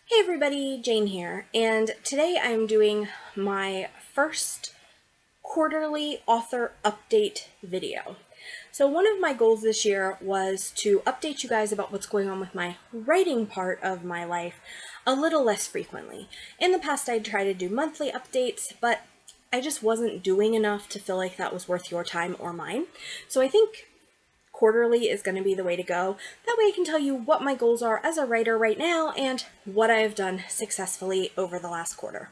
Hey everybody, Jane here, and today I'm doing my first quarterly author update video. So one of my goals this year was to update you guys about what's going on with my writing part of my life a little less frequently. In the past I'd try to do monthly updates, but I just wasn't doing enough to feel like that was worth your time or mine. So I think quarterly is going to be the way to go. That way I can tell you what my goals are as a writer right now and what I have done successfully over the last quarter.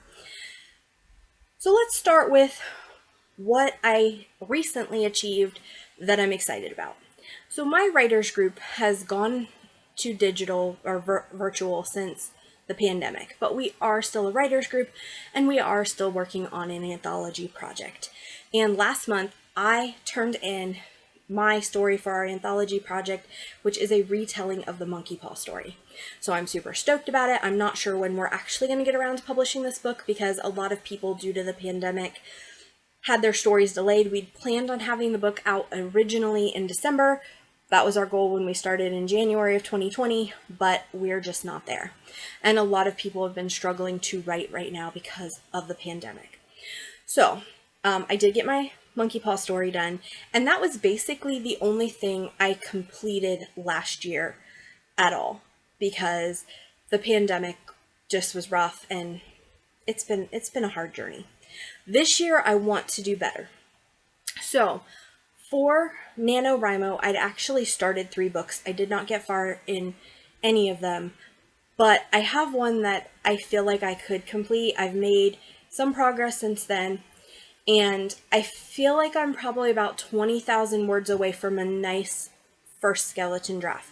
So let's start with what I recently achieved that I'm excited about. So my writers group has gone to digital or virtual since the pandemic, but we are still a writers group and we are still working on an anthology project. And last month I turned in my story for our anthology project, which is a retelling of the Monkey Paw story. So I'm super stoked about it. I'm not sure when we're actually going to get around to publishing this book because a lot of people, due to the pandemic, had their stories delayed. We'd planned on having the book out originally in December. That was our goal when we started in January of 2020, but we're just not there. And a lot of people have been struggling to write right now because of the pandemic. So I did get my Monkey Paw story done, and that was basically the only thing I completed last year at all because the pandemic just was rough and it's been a hard journey. This year I want to do better. So for NaNoWriMo, I'd actually started 3 books. I did not get far in any of them, but I have one that I feel like I could complete. I've made some progress since then, and I feel like I'm probably about 20,000 words away from a nice first skeleton draft.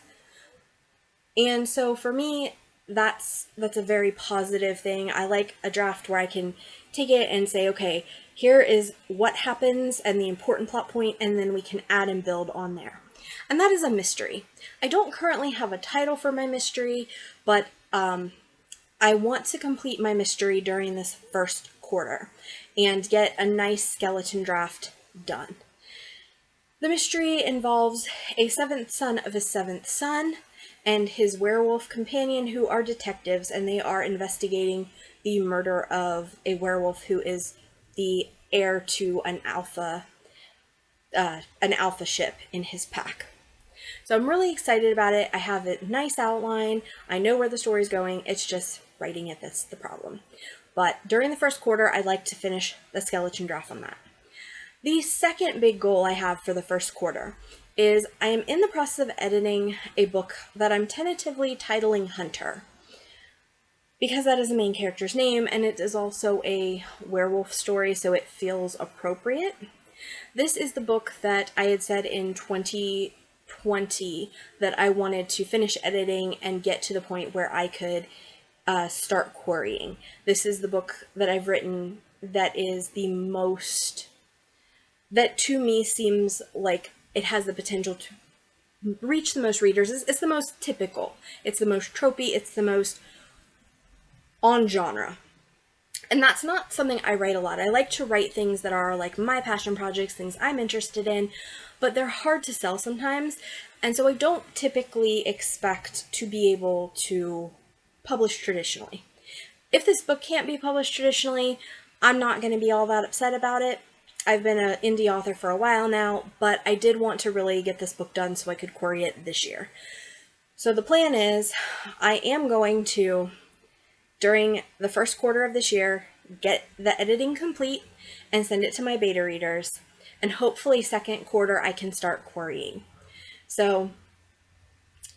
And so for me, that's a very positive thing. I like a draft where I can take it and say, okay, here is what happens and the important plot point, and then we can add and build on there. And that is a mystery. I don't currently have a title for my mystery, but I want to complete my mystery during this first quarter and get a nice skeleton draft done. The mystery involves a 7th son of a 7th son and his werewolf companion who are detectives, and they are investigating the murder of a werewolf who is the heir to an alpha ship in his pack. So I'm really excited about it. I have a nice outline. I know where the story's going. It's just writing it that's the problem. But during the first quarter, I'd like to finish the skeleton draft on that. The second big goal I have for the first quarter is I am in the process of editing a book that I'm tentatively titling Hunter, because that is the main character's name and it is also a werewolf story, so it feels appropriate. This is the book that I had said in 2020 that I wanted to finish editing and get to the point where I could start querying. This is the book that I've written that is the most, that to me seems like it has the potential to reach the most readers. It's the most typical. It's the most tropey. It's the most on genre. And that's not something I write a lot. I like to write things that are like my passion projects, things I'm interested in, but they're hard to sell sometimes. And so I don't typically expect to be able to publish traditionally. If this book can't be published traditionally, I'm not going to be all that upset about it. I've been an indie author for a while now, but I did want to really get this book done so I could query it this year. So the plan is I am going to, during the first quarter of this year, get the editing complete and send it to my beta readers, and hopefully second quarter I can start querying. So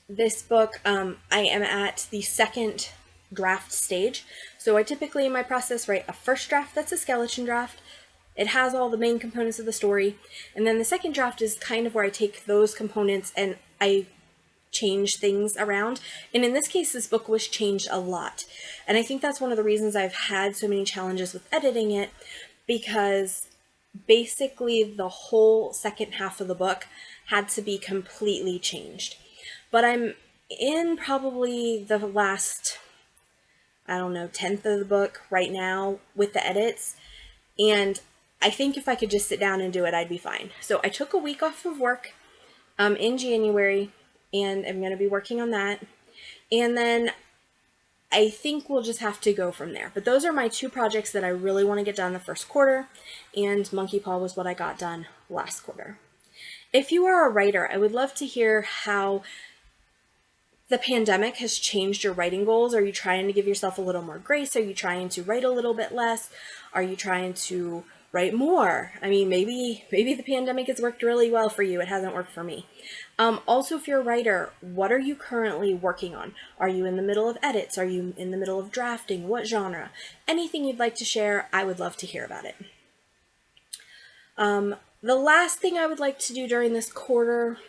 this book, I am at the second draft stage. So I typically in my process write a first draft that's a skeleton draft. It has all the main components of the story. And then the second draft is kind of where I take those components and I change things around. And in this case, this book was changed a lot. And I think that's one of the reasons I've had so many challenges with editing it, because basically the whole second half of the book had to be completely changed. But I'm in probably the last, I don't know, 10th of the book right now with the edits. And I think if I could just sit down and do it, I'd be fine. So I took a week off of work in January, and I'm going to be working on that. And then I think we'll just have to go from there. But those are my two projects that I really want to get done the first quarter, and Monkey Paw was what I got done last quarter. If you are a writer, I would love to hear how the pandemic has changed your writing goals. Are you trying to give yourself a little more grace? Are you trying to write a little bit less? Are you trying to write more? I mean, maybe the pandemic has worked really well for you. It hasn't worked for me. Also, if you're a writer, what are you currently working on? Are you in the middle of edits? Are you in the middle of drafting? What genre? Anything you'd like to share, I would love to hear about it. The last thing I would like to do during this quarter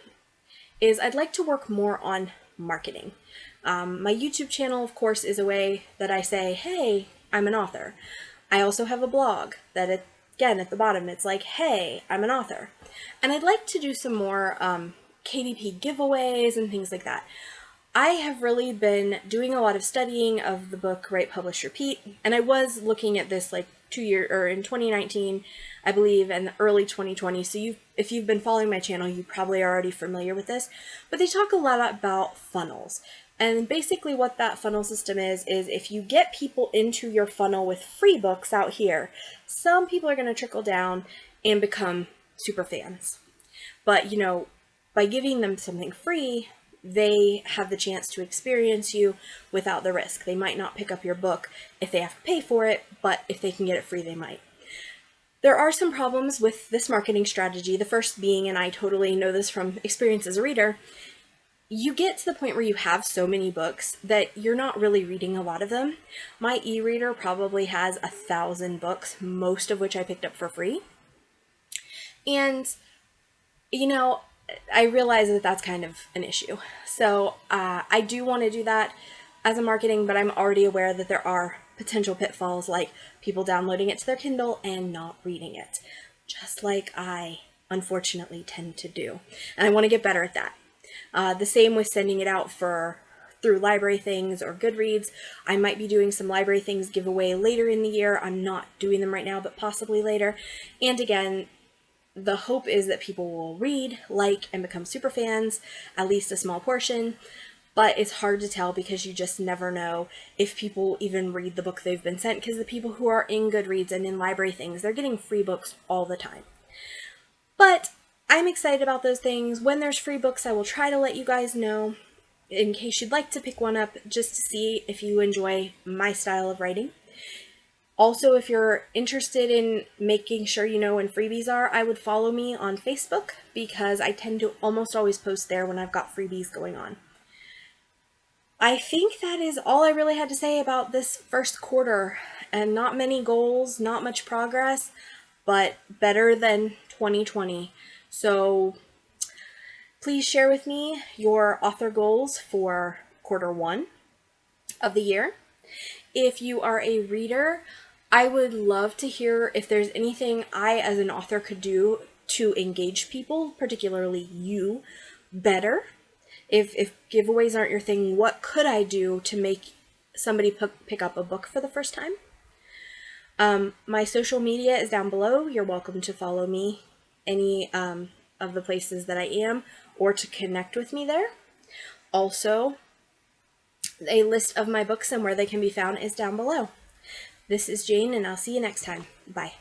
is I'd like to work more on marketing. My YouTube channel, of course, is a way that I say, hey, I'm an author. I also have a blog that, again, at the bottom, it's like, hey, I'm an author. And I'd like to do some more KDP giveaways and things like that. I have really been doing a lot of studying of the book Write, Publish, Repeat, and I was looking at this like in 2019, I believe, and early 2020. So if you've been following my channel, you probably are already familiar with this. But they talk a lot about funnels. And basically what that funnel system is if you get people into your funnel with free books out here, some people are going to trickle down and become super fans. But, you know, by giving them something free, they have the chance to experience you without the risk. They might not pick up your book if they have to pay for it, but if they can get it free, they might. There are some problems with this marketing strategy. The first being, and I totally know this from experience as a reader, you get to the point where you have so many books that you're not really reading a lot of them. My e-reader probably has 1,000 books, most of which I picked up for free. And, you know, I realize that that's kind of an issue. So I do want to do that as a marketing, but I'm already aware that there are potential pitfalls like people downloading it to their Kindle and not reading it, just like I unfortunately tend to do. And I want to get better at that. The same with sending it out through Library Things or Goodreads. I might be doing some Library Things giveaway later in the year. I'm not doing them right now, but possibly later. And again, the hope is that people will read, like, and become super fans, at least a small portion, but it's hard to tell because you just never know if people even read the book they've been sent, because the people who are in Goodreads and in Library Things, they're getting free books all the time. But I'm excited about those things. When there's free books, I will try to let you guys know in case you'd like to pick one up just to see if you enjoy my style of writing. Also, if you're interested in making sure you know when freebies are, I would follow me on Facebook because I tend to almost always post there when I've got freebies going on. I think that is all I really had to say about this first quarter, and not many goals, not much progress, but better than 2020. So please share with me your author goals for quarter one of the year. If you are a reader, I would love to hear if there's anything I as an author could do to engage people, particularly you, better. If giveaways aren't your thing, what could I do to make somebody pick up a book for the first time? My social media is down below. You're welcome to follow me any of the places that I am or to connect with me there. Also, a list of my books and where they can be found is down below. This is Jane, and I'll see you next time. Bye.